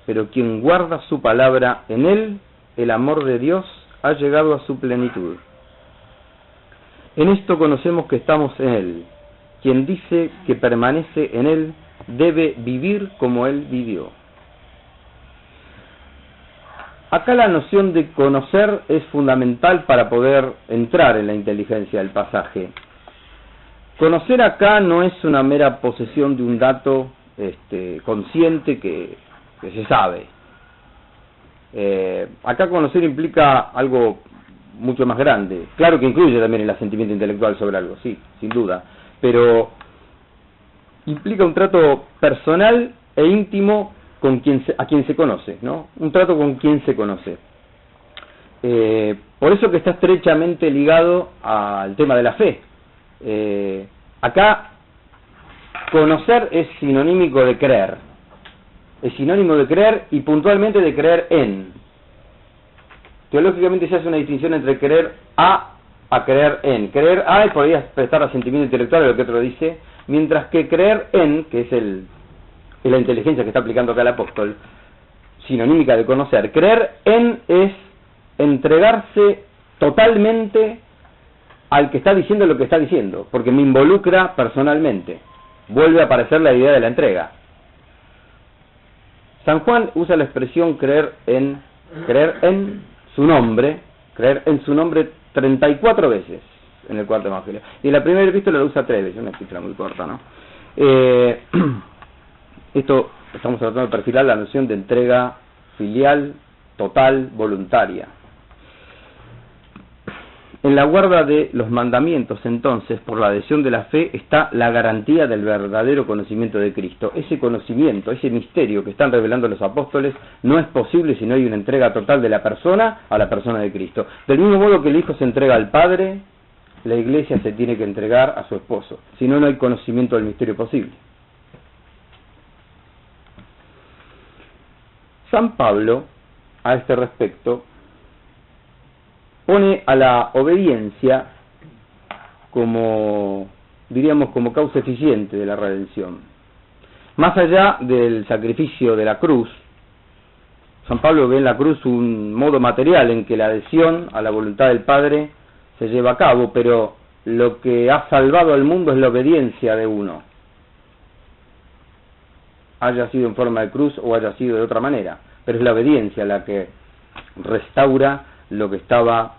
pero quien guarda su palabra, en él el amor de Dios ha llegado a su plenitud. En esto conocemos que estamos en él. Quien dice que permanece en él debe vivir como él vivió. Acá la noción de conocer es fundamental para poder entrar en la inteligencia del pasaje. Conocer acá no es una mera posesión de un dato consciente que se sabe. Acá conocer implica algo mucho más grande. Claro que incluye también el asentimiento intelectual sobre algo, sí, sin duda, pero implica un trato personal e íntimo con a quien se conoce, ¿no? Un trato con quien se conoce. Por eso que está estrechamente ligado al tema de la fe. Acá conocer es sinonímico de creer. Es sinónimo de creer y puntualmente de creer en. Teológicamente se hace una distinción entre creer a creer en. Creer a podría prestar asentimiento intelectual a lo que otro dice, mientras que creer en, que es la inteligencia que está aplicando acá el apóstol, sinonímica de conocer. Creer en es entregarse totalmente al que está diciendo lo que está diciendo, porque me involucra personalmente. Vuelve a aparecer la idea de la entrega. San Juan usa la expresión creer en su nombre 34 veces en el cuarto evangelio. Y en la primera epístola lo usa 3 veces, una epístola muy corta, ¿no? Esto estamos tratando de perfilar la noción de entrega filial, total, voluntaria. En la guarda de los mandamientos, entonces, por la adhesión de la fe, está la garantía del verdadero conocimiento de Cristo. Ese conocimiento, ese misterio que están revelando los apóstoles, no es posible si no hay una entrega total de la persona a la persona de Cristo. Del mismo modo que el Hijo se entrega al Padre, la Iglesia se tiene que entregar a su esposo. Si no, no hay conocimiento del misterio posible. San Pablo, a este respecto, pone a la obediencia como causa eficiente de la redención. Más allá del sacrificio de la cruz, San Pablo ve en la cruz un modo material en que la adhesión a la voluntad del Padre se lleva a cabo, pero lo que ha salvado al mundo es la obediencia de uno, haya sido en forma de cruz o haya sido de otra manera, pero es la obediencia la que restaura lo que estaba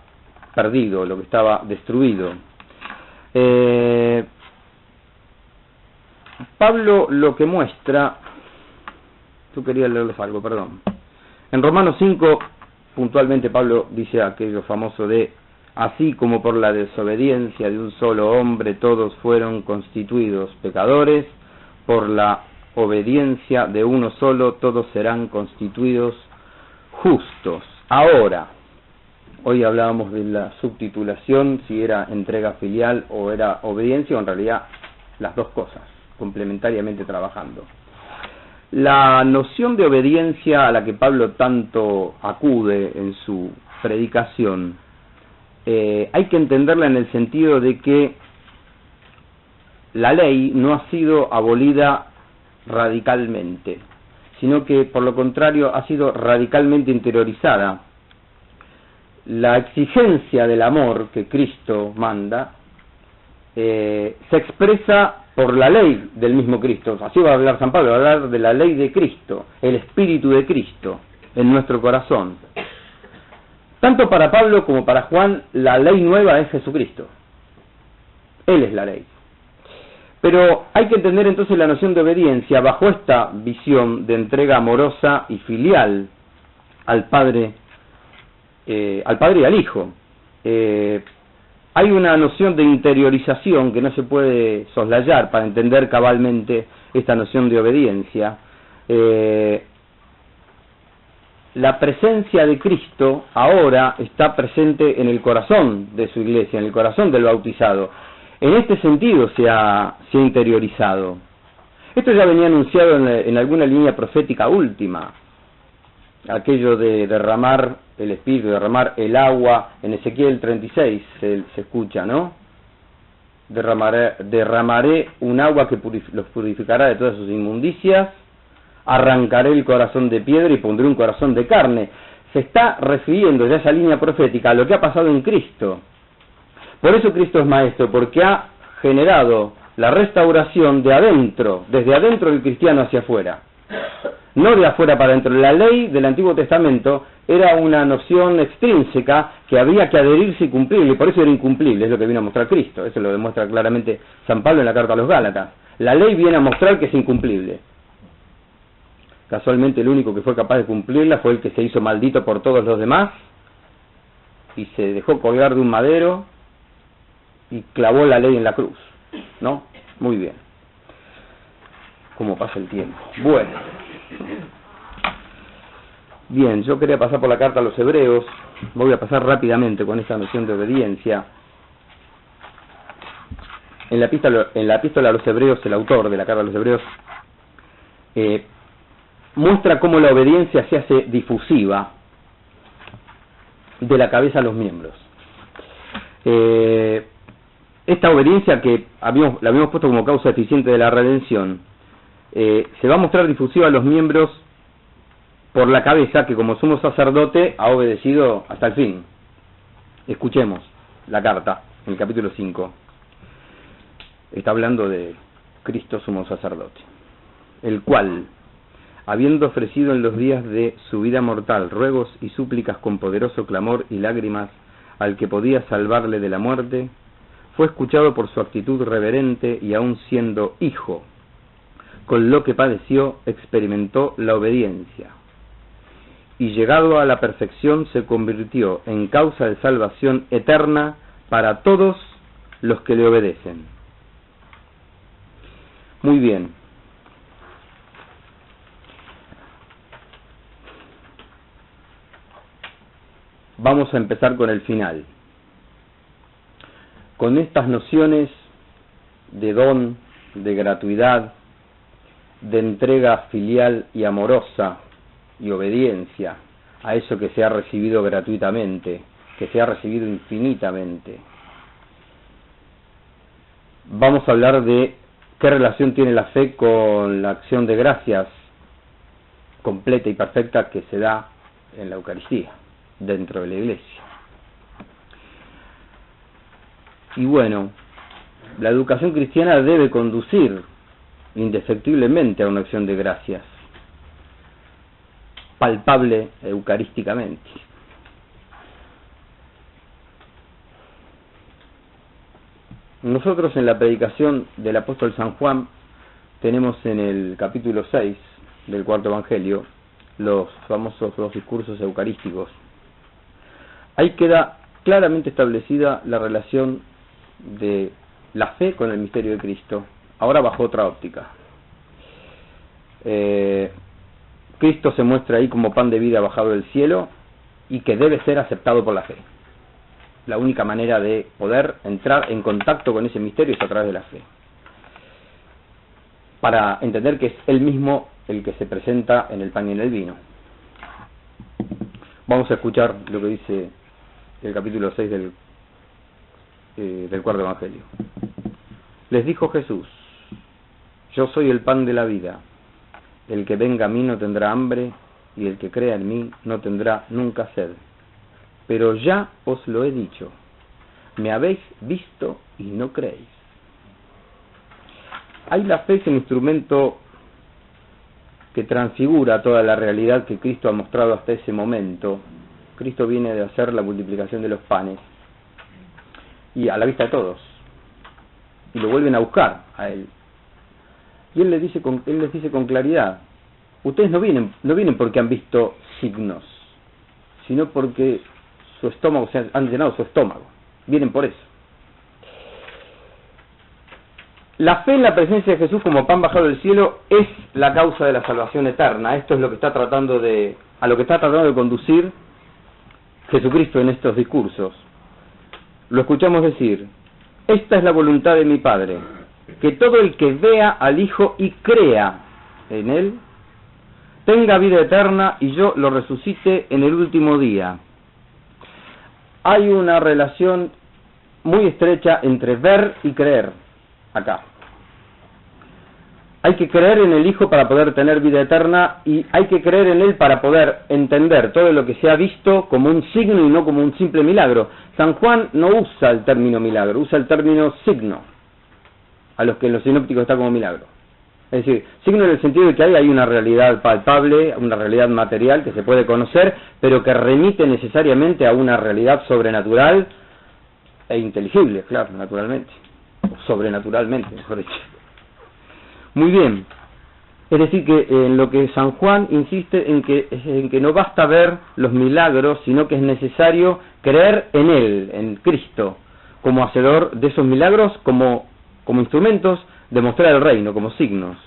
perdido, lo que estaba destruido. Pablo lo que muestra, tú querías leerles algo, perdón. En Romanos 5, puntualmente Pablo dice aquello famoso de: así como por la desobediencia de un solo hombre todos fueron constituidos pecadores, por la obediencia de uno solo todos serán constituidos justos. Ahora, hoy hablábamos de la subtitulación, si era entrega filial o era obediencia, o en realidad las dos cosas, complementariamente trabajando. La noción de obediencia a la que Pablo tanto acude en su predicación, hay que entenderla en el sentido de que la ley no ha sido abolida radicalmente, sino que por lo contrario ha sido radicalmente interiorizada. La exigencia del amor que Cristo manda se expresa por la ley del mismo Cristo. Así va a hablar San Pablo, va a hablar de la ley de Cristo, el Espíritu de Cristo en nuestro corazón. Tanto para Pablo como para Juan, la ley nueva es Jesucristo. Él es la ley. Pero hay que entender entonces la noción de obediencia bajo esta visión de entrega amorosa y filial al Padre y al Hijo. Hay una noción de interiorización que no se puede soslayar para entender cabalmente esta noción de obediencia. La presencia de Cristo ahora está presente en el corazón de su iglesia, en el corazón del bautizado. En este sentido se ha interiorizado. Esto ya venía anunciado en alguna línea profética última. Aquello de derramar el Espíritu, derramar el agua, en Ezequiel 36 se escucha, ¿no? Derramaré un agua que los purificará de todas sus inmundicias, arrancaré el corazón de piedra y pondré un corazón de carne. Se está refiriendo ya esa línea profética a lo que ha pasado en Cristo. Por eso Cristo es maestro, porque ha generado la restauración de adentro, desde adentro del cristiano hacia afuera. No de afuera para adentro. La ley del Antiguo Testamento era una noción extrínseca que había que adherirse y cumplirle, y por eso era incumplible, es lo que vino a mostrar Cristo. Eso lo demuestra claramente San Pablo en la carta a los Gálatas. La ley viene a mostrar que es incumplible. Casualmente el único que fue capaz de cumplirla fue el que se hizo maldito por todos los demás y se dejó colgar de un madero y clavó la ley en la cruz, ¿no? Muy bien. Cómo pasa el tiempo. Bueno. Bien, yo quería pasar por la carta a los Hebreos. Voy a pasar rápidamente con esta noción de obediencia. En la epístola a los Hebreos, el autor de la carta a los Hebreos muestra cómo la obediencia se hace difusiva de la cabeza a los miembros. Esta obediencia que la habíamos puesto como causa eficiente de la redención, se va a mostrar difusiva a los miembros por la cabeza, que como sumo sacerdote ha obedecido hasta el fin. Escuchemos la carta, en el capítulo 5. Está hablando de Cristo sumo sacerdote, el cual, habiendo ofrecido en los días de su vida mortal ruegos y súplicas con poderoso clamor y lágrimas al que podía salvarle de la muerte, fue escuchado por su actitud reverente y aun siendo hijo, con lo que padeció, experimentó la obediencia, y llegado a la perfección se convirtió en causa de salvación eterna para todos los que le obedecen. Muy bien. Vamos a empezar con el final. Con estas nociones de don, de gratuidad, de entrega filial y amorosa y obediencia a eso que se ha recibido gratuitamente, que se ha recibido infinitamente. Vamos a hablar de qué relación tiene la fe con la acción de gracias completa y perfecta que se da en la Eucaristía, dentro de la Iglesia. Y bueno, la educación cristiana debe conducir indefectiblemente a una acción de gracias, palpable eucarísticamente. Nosotros en la predicación del apóstol San Juan tenemos en el capítulo 6 del cuarto evangelio los famosos dos discursos eucarísticos. Ahí queda claramente establecida la relación de la fe con el misterio de Cristo, ahora bajo otra óptica. Cristo se muestra ahí como pan de vida bajado del cielo y que debe ser aceptado por la fe. La única manera de poder entrar en contacto con ese misterio es a través de la fe, para entender que es Él mismo el que se presenta en el pan y en el vino. Vamos a escuchar lo que dice el capítulo 6 del cuarto evangelio. Les dijo Jesús: yo soy el pan de la vida. El que venga a mí no tendrá hambre, y el que crea en mí no tendrá nunca sed. Pero ya os lo he dicho, me habéis visto y no creéis. Ahí la fe es el instrumento que transfigura toda la realidad que Cristo ha mostrado hasta ese momento. Cristo viene de hacer la multiplicación de los panes, y a la vista de todos, y lo vuelven a buscar a Él. Y Él les dice con claridad: ustedes no vienen porque han visto signos, sino porque su estómago, se han llenado su estómago. Vienen por eso. La fe en la presencia de Jesús como pan bajado del cielo es la causa de la salvación eterna. Esto es lo que está tratando de conducir Jesucristo en estos discursos. Lo escuchamos decir: esta es la voluntad de mi Padre, que todo el que vea al Hijo y crea en Él tenga vida eterna, y yo lo resucite en el último día. Hay una relación muy estrecha entre ver y creer acá. hay que creer en el Hijo para poder tener vida eterna, y hay que creer en Él para poder entender todo lo que se ha visto como un signo y no como un simple milagro. San Juan no usa el término milagro, usa el término signo, a los que en los sinópticos está como milagro. Es decir, signo en el sentido de que hay una realidad palpable, una realidad material que se puede conocer, pero que remite necesariamente a una realidad sobrenatural e inteligible, claro, naturalmente, o sobrenaturalmente, mejor dicho. Muy bien, es decir que en lo que San Juan insiste en que no basta ver los milagros, sino que es necesario creer en Él, en Cristo, como hacedor de esos milagros, como instrumentos de mostrar el reino, como signos.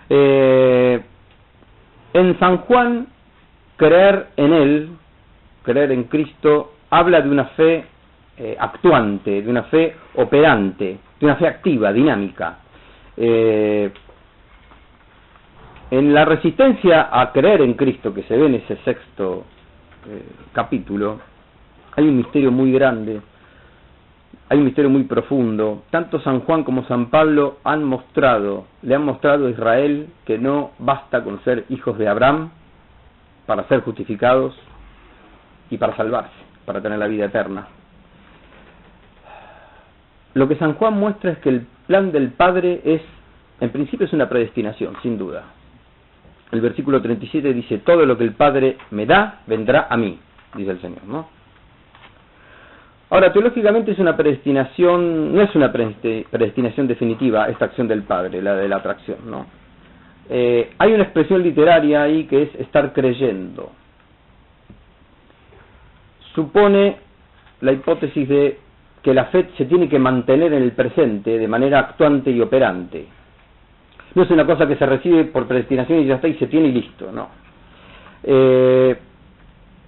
En San Juan, creer en Él, creer en Cristo, habla de una fe actuante, de una fe operante, de una fe activa, dinámica. En la resistencia a creer en Cristo que se ve en ese sexto capítulo, hay un misterio muy grande, hay un misterio muy profundo. Tanto San Juan como San Pablo le han mostrado a Israel que no basta con ser hijos de Abraham para ser justificados y para salvarse, para tener la vida eterna. Lo que San Juan muestra es que el plan del Padre en principio es una predestinación, sin duda. El versículo 37 dice: todo lo que el Padre me da, vendrá a mí, dice el Señor, ¿no? Ahora, teológicamente es una predestinación, no es una predestinación definitiva esta acción del Padre, la de la atracción, ¿no? Hay una expresión literaria ahí que es estar creyendo. Supone la hipótesis de que la fe se tiene que mantener en el presente de manera actuante y operante. No es una cosa que se recibe por predestinación y ya está y se tiene y listo, no.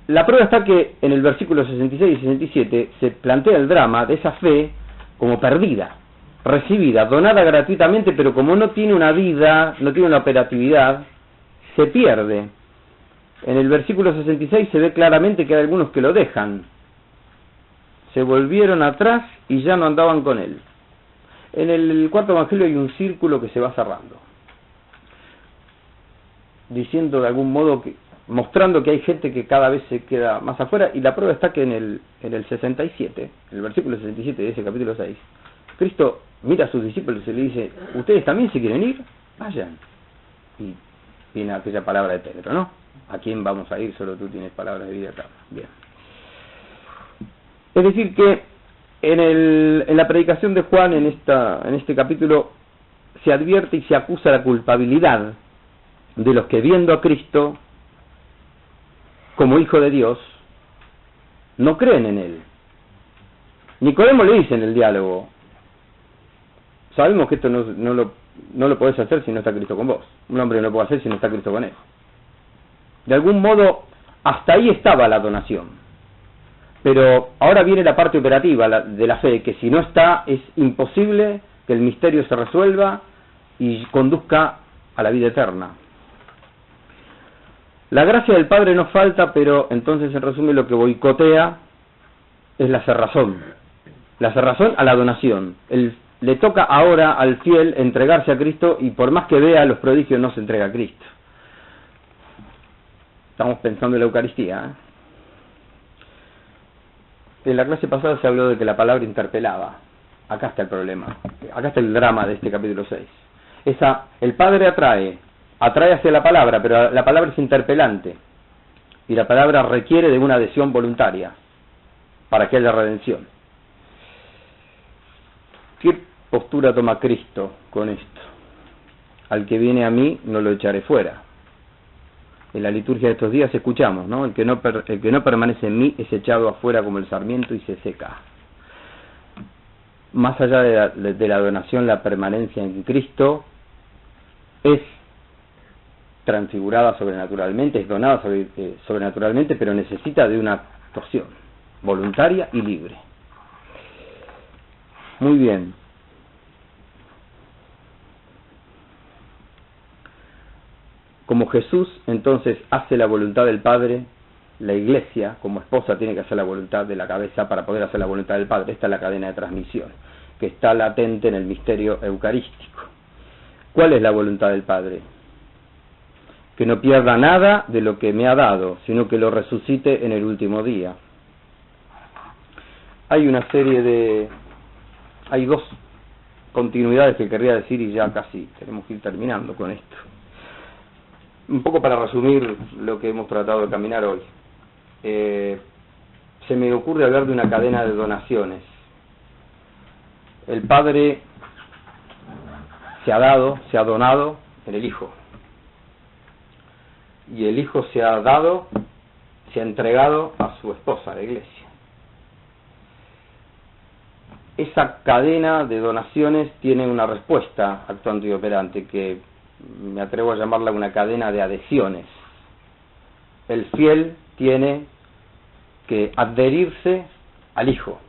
La prueba está que en el versículo 66 y 67 se plantea el drama de esa fe como perdida, recibida, donada gratuitamente, pero como no tiene una vida, no tiene una operatividad, se pierde. En el versículo 66 se ve claramente que hay algunos que lo dejan, se volvieron atrás y ya no andaban con él. En el cuarto evangelio hay un círculo que se va cerrando, diciendo de algún modo mostrando que hay gente que cada vez se queda más afuera, y la prueba está que en el 67, en el versículo 67 de ese capítulo 6, Cristo mira a sus discípulos y le dice: ¿ustedes también se quieren ir? Vayan. Y viene aquella palabra de Pedro, ¿no? ¿A quién vamos a ir? Solo tú tienes palabras de vida eterna. Bien. Es decir que en la predicación de Juan, en este capítulo, se advierte y se acusa la culpabilidad de los que, viendo a Cristo como Hijo de Dios, no creen en Él. Nicodemo le dice en el diálogo: sabemos que esto no lo podés hacer si no está Cristo con vos. Un hombre no lo puede hacer si no está Cristo con él. De algún modo, hasta ahí estaba la donación. Pero ahora viene la parte operativa de la fe, que si no está, es imposible que el misterio se resuelva y conduzca a la vida eterna. La gracia del Padre no falta, pero entonces, en resumen, lo que boicotea es la cerrazón. La cerrazón a la donación. Le toca ahora al fiel entregarse a Cristo, y por más que vea los prodigios, no se entrega a Cristo. Estamos pensando en la Eucaristía, ¿eh? En la clase pasada se habló de que la palabra interpelaba. Acá está el problema. Acá está el drama de este capítulo 6. El Padre atrae hacia la palabra, pero la palabra es interpelante. Y la palabra requiere de una adhesión voluntaria para que haya redención. ¿Qué postura toma Cristo con esto? Al que viene a mí no lo echaré fuera. En la liturgia de estos días escuchamos, ¿no? El que no permanece en mí es echado afuera como el sarmiento y se seca. Más allá de la donación, la permanencia en Cristo es transfigurada sobrenaturalmente, es donada sobrenaturalmente, pero necesita de una actuación voluntaria y libre. Muy bien. Como Jesús entonces hace la voluntad del Padre, la Iglesia como esposa tiene que hacer la voluntad de la cabeza para poder hacer la voluntad del Padre. Esta es la cadena de transmisión que está latente en el misterio eucarístico. ¿Cuál es la voluntad del Padre? Que no pierda nada de lo que me ha dado, sino que lo resucite en el último día. Hay dos continuidades que querría decir y ya casi tenemos que ir terminando con esto. Un poco para resumir lo que hemos tratado de caminar hoy. Se me ocurre hablar de una cadena de donaciones. El Padre se ha donado en el Hijo. Y el Hijo se ha entregado a su esposa, la Iglesia. Esa cadena de donaciones tiene una respuesta actuante y operante que me atrevo a llamarla una cadena de adhesiones. El fiel tiene que adherirse al Hijo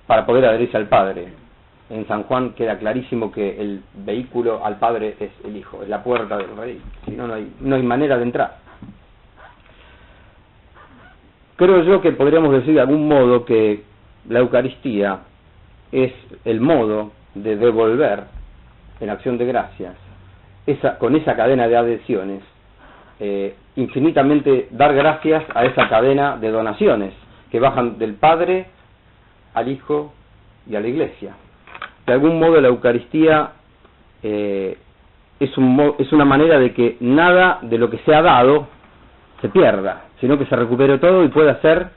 para poder adherirse al Padre. En San Juan queda clarísimo que el vehículo al Padre es el Hijo, es la puerta del Rey, si no, no hay manera de entrar. Creo yo que podríamos decir de algún modo que la Eucaristía es el modo de devolver en acción de gracias, con esa cadena de adhesiones, infinitamente dar gracias a esa cadena de donaciones que bajan del Padre al Hijo y a la Iglesia. De algún modo la Eucaristía es una manera de que nada de lo que se ha dado se pierda, sino que se recupere todo y pueda ser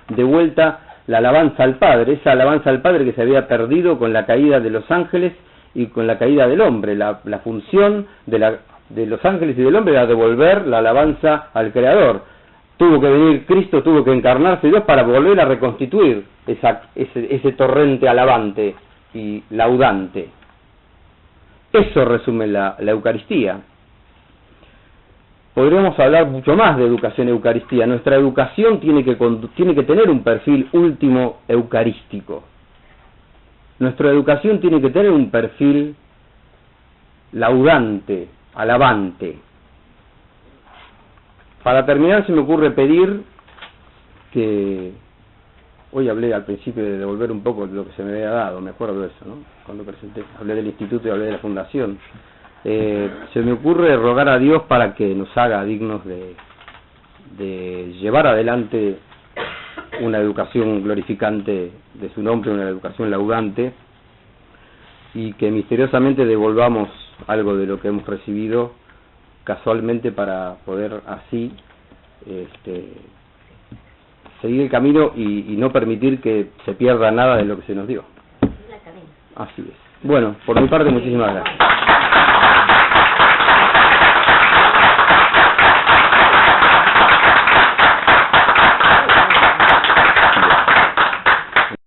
de vuelta la alabanza al Padre, esa alabanza al Padre que se había perdido con la caída de los ángeles y con la caída del hombre. La función de los ángeles y del hombre era devolver la alabanza al Creador. Tuvo que venir Cristo, tuvo que encarnarse Dios para volver a reconstituir ese torrente alabante y laudante. Eso resume la Eucaristía. Podríamos hablar mucho más de educación eucaristía. Nuestra educación tiene que tener un perfil último eucarístico. Nuestra educación tiene que tener un perfil laudante, alabante. Para terminar, se me ocurre pedir que... Hoy hablé al principio de devolver un poco de lo que se me había dado, me acuerdo de eso, ¿no? Cuando presenté, hablé del instituto y hablé de la fundación. Se me ocurre rogar a Dios para que nos haga dignos de llevar adelante una educación glorificante de su nombre, una educación laudante, y que misteriosamente devolvamos algo de lo que hemos recibido casualmente para poder así seguir el camino y no permitir que se pierda nada de lo que se nos dio. Así es. Bueno, por mi parte, muchísimas gracias.